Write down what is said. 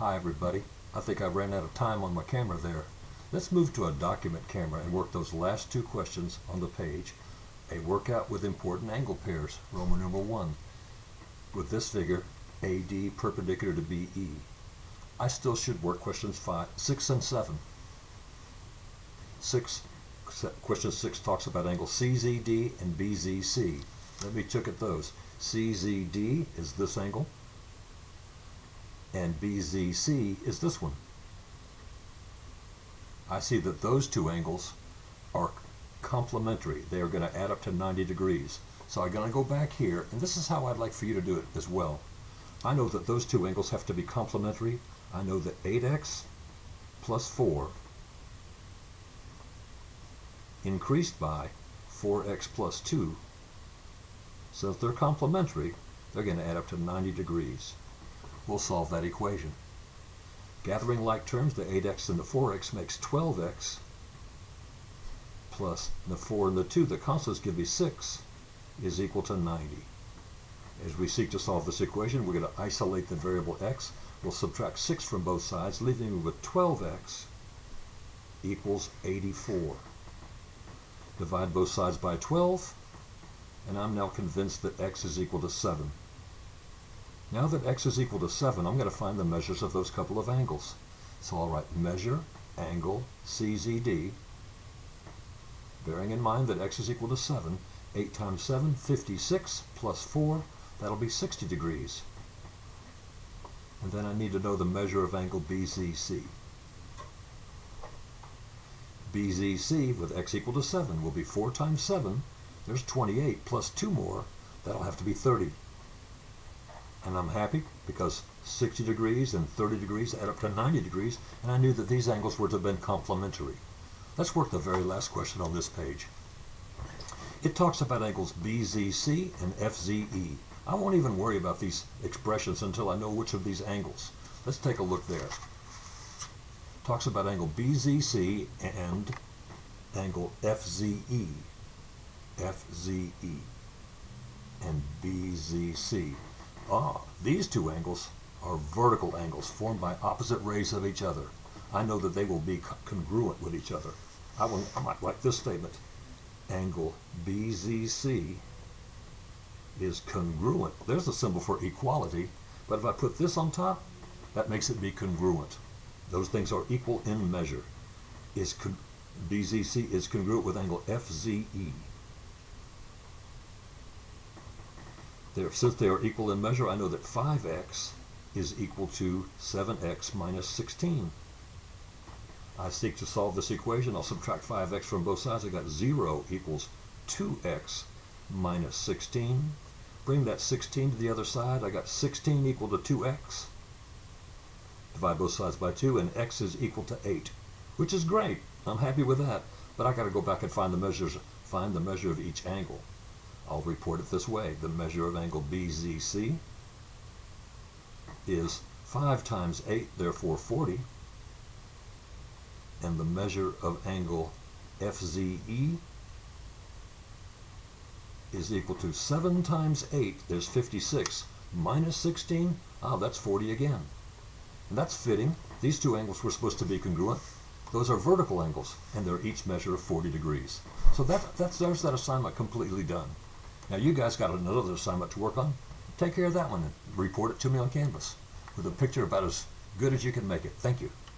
Hi everybody. I think I ran out of time on my camera there. Let's move to a document camera and work those last two questions on the page. A workout with important angle pairs, Roman numeral 1. With this figure, AD perpendicular to BE. I still should work questions 6 and 7. Question 6 talks about angle CZD and BZC. Let me look at those. CZD is this angle, and BZC is this one. I see that those two angles are complementary. They are going to add up to 90 degrees. So I'm going to go back here, and this is how I'd like for you to do it as well. I know that those two angles have to be complementary. I know that 8x plus 4 increased by 4x plus 2. So if they're complementary, they're going to add up to 90 degrees. We'll solve that equation. Gathering like terms, the 8x and the 4x makes 12x plus the 4 and the 2, the constants give me 6, is equal to 90. As we seek to solve this equation, we're going to isolate the variable x. We'll subtract 6 from both sides, leaving me with 12x equals 84. Divide both sides by 12, and I'm now convinced that x is equal to 7. Now that x is equal to 7, I'm going to find the measures of those couple of angles. So I'll write measure angle CZD, bearing in mind that x is equal to 7. 8 times 7, 56, plus 4, that'll be 60 degrees. And then I need to know the measure of angle BZC. BZC with x equal to 7 will be 4 times 7, there's 28, plus 2 more, that'll have to be 30. And I'm happy because 60 degrees and 30 degrees add up to 90 degrees, and I knew that these angles were to have been complementary. Let's work the very last question on this page. It talks about angles BZC and FZE. I won't even worry about these expressions until I know which of these angles. Let's take a look there. It talks about angle BZC and angle FZE. FZE and BZC. These two angles are vertical angles formed by opposite rays of each other. I know that they will be congruent with each other. I might like this statement. Angle BZC is congruent. There's a symbol for equality, but if I put this on top, that makes it be congruent. Those things are equal in measure. BZC is congruent with angle FZE. Since they are equal in measure, I know that 5x is equal to 7x minus 16. I seek to solve this equation. I'll subtract 5x from both sides. I got 0 equals 2x minus 16. Bring that 16 to the other side. I got 16 equal to 2x. Divide both sides by 2, and x is equal to 8, which is great. I'm happy with that. But I got to go back and find the measure of each angle. I'll report it this way. The measure of angle BZC is 5 times 8, therefore 40. And the measure of angle FZE is equal to 7 times 8, there's 56, minus 16, that's 40 again. And that's fitting. These two angles were supposed to be congruent. Those are vertical angles, and they're each measure of 40 degrees. So there's that assignment completely done. Now you guys got another assignment to work on. Take care of that one and report it to me on Canvas with a picture about as good as you can make it. Thank you.